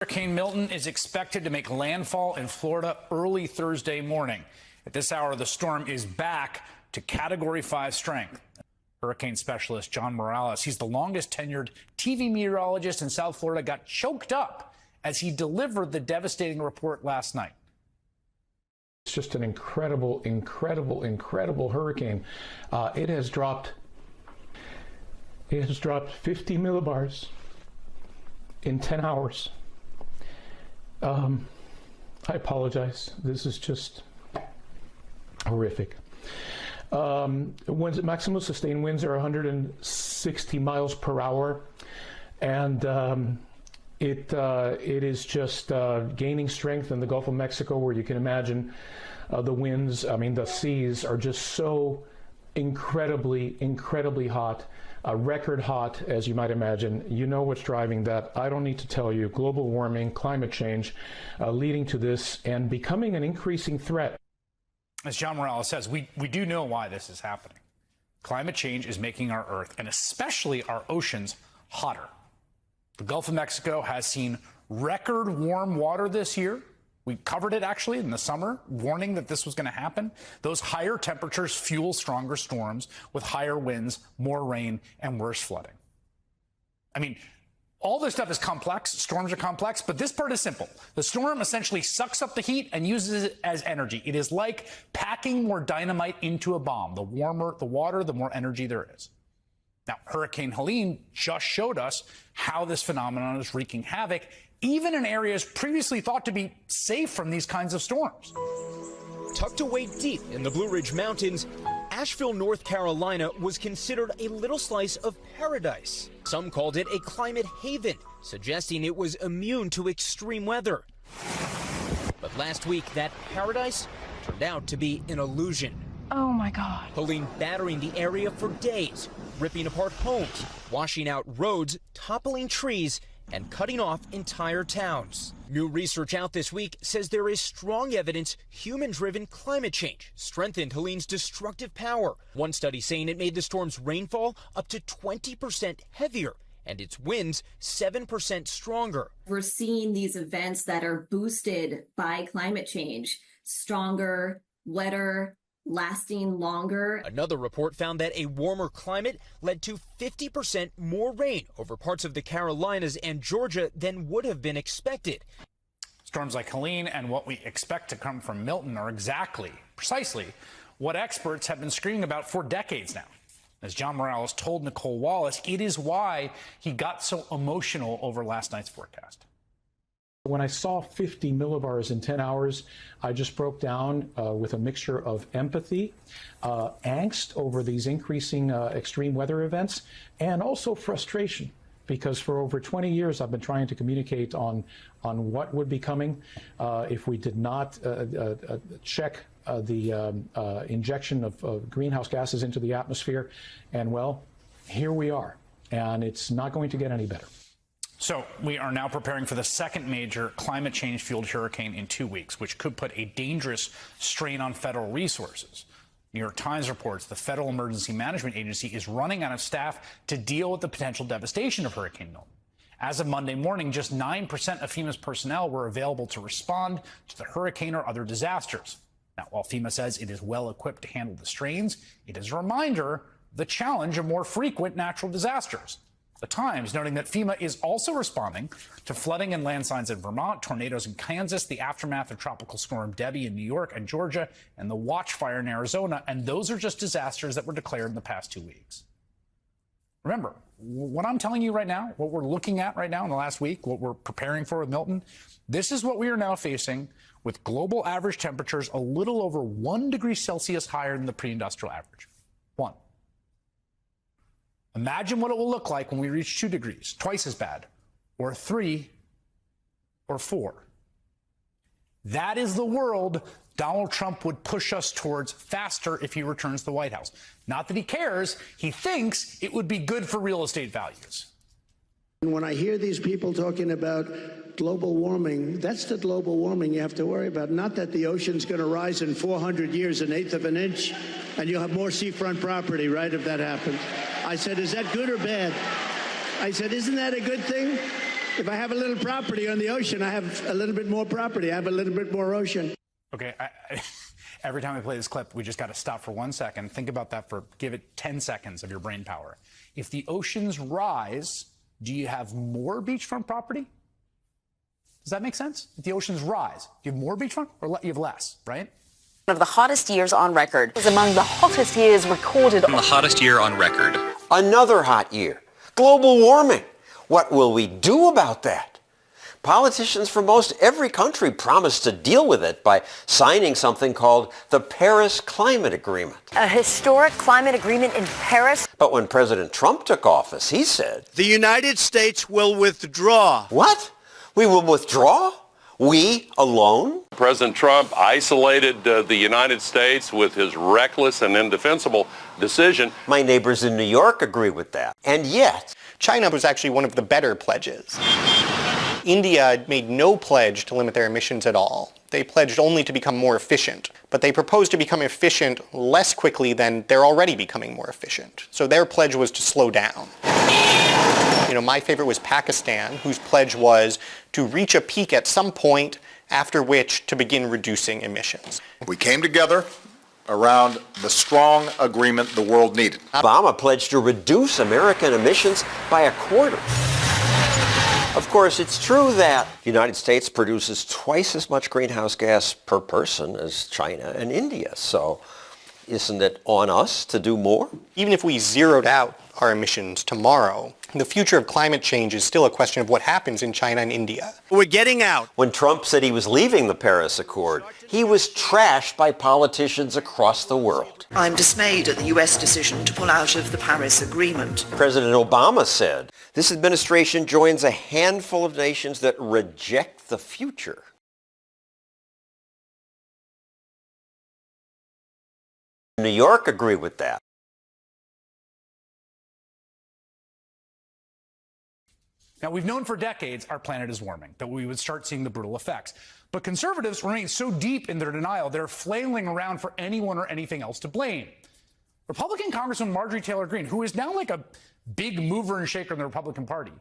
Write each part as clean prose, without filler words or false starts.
Hurricane Milton is expected to make landfall in Florida early Thursday morning. At this hour, the storm is back to Category 5 strength. Hurricane specialist John Morales, he's the longest tenured TV meteorologist in South Florida, got choked up as he delivered the devastating report last night. It's just an incredible hurricane. It has dropped 50 millibars in 10 hours. I apologize. This is just horrific. Maximum sustained winds are 160 miles per hour, and it is just gaining strength in the Gulf of Mexico, where you can imagine the winds. I mean, the seas are just so incredibly hot. Record hot, as you might imagine. You know what's driving that. I don't need to tell you. Global warming, climate change, leading to this and becoming an increasing threat. As John Morales says, we do know why this is happening. Climate change is making our Earth, and especially our oceans, hotter. The Gulf of Mexico has seen record warm water this year. We covered it actually in the summer, warning that this was going to happen. Those higher temperatures fuel stronger storms with higher winds, more rain, and worse flooding. I mean, all this stuff is complex. Storms are complex, but this part is simple. The storm essentially sucks up the heat and uses it as energy. It is like packing more dynamite into a bomb. The warmer the water, the more energy there is. Now, Hurricane Helene just showed us how this phenomenon is wreaking havoc, even in areas previously thought to be safe from these kinds of storms. Tucked away deep in the Blue Ridge Mountains, Asheville, North Carolina was considered a little slice of paradise. Some called it a climate haven, suggesting it was immune to extreme weather. But last week, that paradise turned out to be an illusion. Oh my God. Helene battering the area for days, ripping apart homes, washing out roads, toppling trees, and cutting off entire towns. New research out this week says there is strong evidence human-driven climate change strengthened Helene's destructive power. One study saying it made the storm's rainfall up to 20% heavier and its winds 7% stronger. We're seeing these events that are boosted by climate change, stronger, wetter, lasting longer. Another report found that a warmer climate led to 50% more rain over parts of the Carolinas and Georgia than would have been expected. Storms like Helene and what we expect to come from Milton are precisely what experts have been screaming about for decades now. As John Morales told Nicole Wallace, it is why he got so emotional over last night's forecast. When I saw 50 millibars in 10 hours, I just broke down with a mixture of empathy, angst over these increasing extreme weather events, and also frustration, because for over 20 years I've been trying to communicate on what would be coming if we did not check the injection of greenhouse gases into the atmosphere. And well, here we are, and it's not going to get any better. So we are now preparing for the second major climate change-fueled hurricane in 2 weeks, which could put a dangerous strain on federal resources. New York Times reports the Federal Emergency Management Agency is running out of staff to deal with the potential devastation of Hurricane Milton. As of Monday morning, just 9% of FEMA's personnel were available to respond to the hurricane or other disasters. Now, while FEMA says it is well equipped to handle the strains, it is a reminder of the challenge of more frequent natural disasters. The Times noting that FEMA is also responding to flooding and landslides in Vermont, tornadoes in Kansas, the aftermath of Tropical Storm Debbie in New York and Georgia, and the watch fire in Arizona. And those are just disasters that were declared in the past 2 weeks. Remember, what I'm telling you right now, what we're looking at right now in the last week, what we're preparing for with Milton, this is what we are now facing with global average temperatures a little over 1 degree Celsius higher than the pre-industrial average. 1. Imagine what it will look like when we reach 2 degrees, twice as bad, or 3, or 4. That is the world Donald Trump would push us towards faster if he returns to the White House. Not that he cares, he thinks it would be good for real estate values. When I hear these people talking about global warming, that's the global warming you have to worry about, not that the ocean's going to rise in 400 years 1/8 of an inch, and you'll have more seafront property, right, if that happens. I said, is that good or bad? I said, isn't that a good thing? If I have a little property on the ocean, I have a little bit more property. I have a little bit more ocean. Okay, every time I play this clip, we just got to stop for 1 second. Think about that give it 10 seconds of your brain power. If the oceans rise, do you have more beachfront property? Does that make sense? If the oceans rise, do you have more beachfront or you have less, right? One of the hottest years on record. It was among the hottest years recorded. The hottest year on record. Another hot year. Global warming. What will we do about that? Politicians from most every country promised to deal with it by signing something called the Paris Climate Agreement. A historic climate agreement in Paris. But when President Trump took office, he said, The United States will withdraw. What? We will withdraw? We alone? President Trump isolated the United States with his reckless and indefensible decision. My neighbors in New York agree with that. And yet, China was actually one of the better pledges. India made no pledge to limit their emissions at all. They pledged only to become more efficient, but they proposed to become efficient less quickly than they're already becoming more efficient. So their pledge was to slow down. My favorite was Pakistan, whose pledge was to reach a peak at some point, after which to begin reducing emissions. We came together around the strong agreement the world needed. Obama pledged to reduce American emissions by 1/4. Of course, it's true that the United States produces twice as much greenhouse gas per person as China and India. So isn't it on us to do more? Even if we zeroed out our emissions tomorrow, the future of climate change is still a question of what happens in China and India. We're getting out. When Trump said he was leaving the Paris Accord, he was trashed by politicians across the world. I'm dismayed at the U.S. decision to pull out of the Paris Agreement. President Obama said, this administration joins a handful of nations that reject the future. New York agree with that. Now, we've known for decades our planet is warming, that we would start seeing the brutal effects. But conservatives remain so deep in their denial, they're flailing around for anyone or anything else to blame. Republican Congresswoman Marjorie Taylor Greene, who is now like a big mover and shaker in the Republican Party,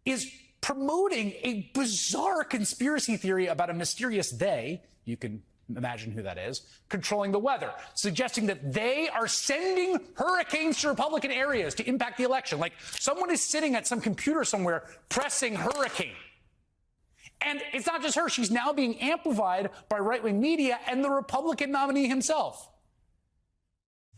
is promoting a bizarre conspiracy theory about a mysterious they, you can imagine who that is, controlling the weather, suggesting that they are sending hurricanes to Republican areas to impact the election. Like someone is sitting at some computer somewhere pressing hurricane. And it's not just her. She's now being amplified by right-wing media and the Republican nominee himself.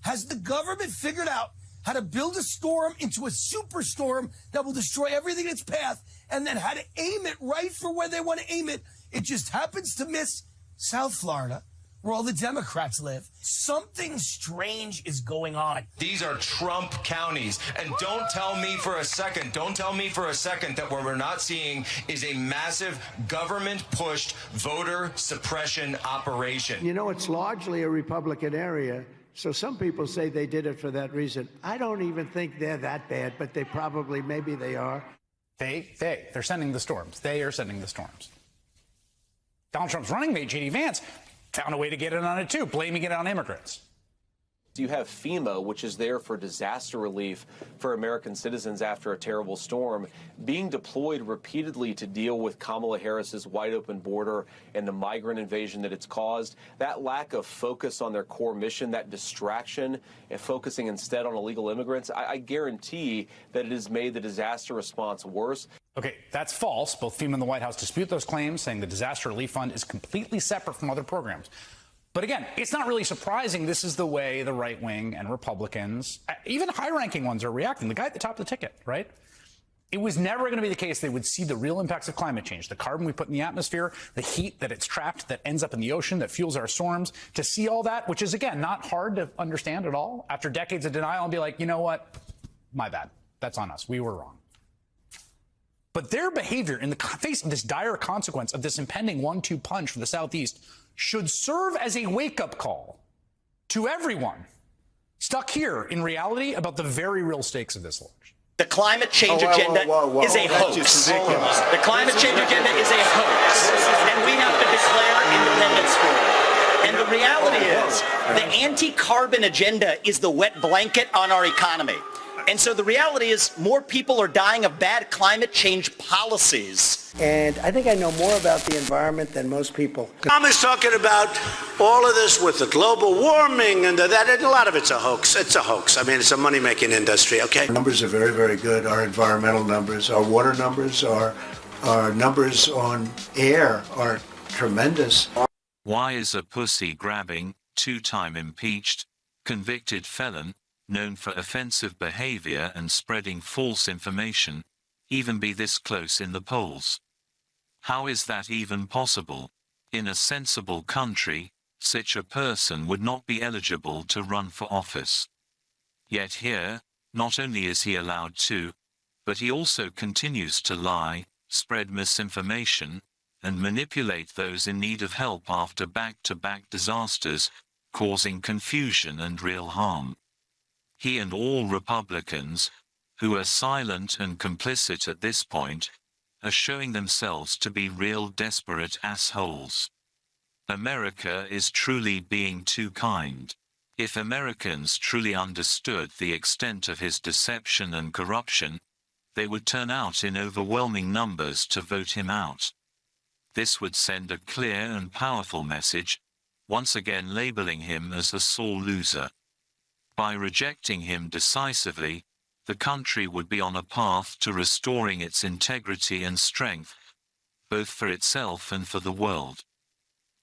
Has the government figured out how to build a storm into a superstorm that will destroy everything in its path, and then how to aim it right for where they want to aim it? It just happens to miss South Florida, where all the Democrats live. Something strange is going on. These are Trump counties. And don't tell me for a second that what we're not seeing is a massive government-pushed voter suppression operation. It's largely a Republican area, so some people say they did it for that reason. I don't even think they're that bad, but maybe they are. They're sending the storms. They are sending the storms. Donald Trump's running mate, J.D. Vance, found a way to get in on it, too, blaming it on immigrants. You have FEMA, which is there for disaster relief for American citizens after a terrible storm, being deployed repeatedly to deal with Kamala Harris's wide open border and the migrant invasion that it's caused. That lack of focus on their core mission, that distraction, and focusing instead on illegal immigrants, I guarantee that it has made the disaster response worse. Okay, that's false. Both FEMA and the White House dispute those claims, saying the Disaster Relief Fund is completely separate from other programs. But again, it's not really surprising this is the way the right wing and Republicans, even high-ranking ones, are reacting. The guy at the top of the ticket, right? It was never going to be the case they would see the real impacts of climate change, the carbon we put in the atmosphere, the heat that it's trapped, that ends up in the ocean, that fuels our storms, to see all that, which is, again, not hard to understand at all, after decades of denial, and be like, you know what? My bad. That's on us. We were wrong. But their behavior in the face of this dire consequence of this impending 1-2 punch for the Southeast should serve as a wake-up call to everyone stuck here in reality about the very real stakes of this election. The climate change agenda is a hoax. The climate change agenda is a hoax, and we have to declare independence for it. And the reality is, the anti-carbon agenda is the wet blanket on our economy. And so the reality is more people are dying of bad climate change policies. And I think I know more about the environment than most people. Obama's talking about all of this with the global warming and that, and a lot of it's a hoax. It's a hoax. I mean, it's a money-making industry, okay? Our numbers are very, very good. Our environmental numbers, our water numbers, our numbers on air are tremendous. Why is a pussy-grabbing, two-time impeached, convicted felon, known for offensive behavior and spreading false information, even be this close in the polls? How is that even possible? In a sensible country, such a person would not be eligible to run for office. Yet here, not only is he allowed to, but he also continues to lie, spread misinformation, and manipulate those in need of help after back-to-back disasters, causing confusion and real harm. He and all Republicans, who are silent and complicit at this point, are showing themselves to be real desperate assholes. America is truly being too kind. If Americans truly understood the extent of his deception and corruption, they would turn out in overwhelming numbers to vote him out. This would send a clear and powerful message, once again labeling him as a sore loser. By rejecting him decisively, the country would be on a path to restoring its integrity and strength, both for itself and for the world.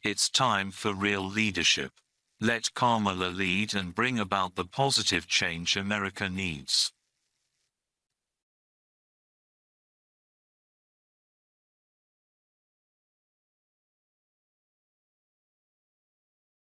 It's time for real leadership. Let Kamala lead and bring about the positive change America needs.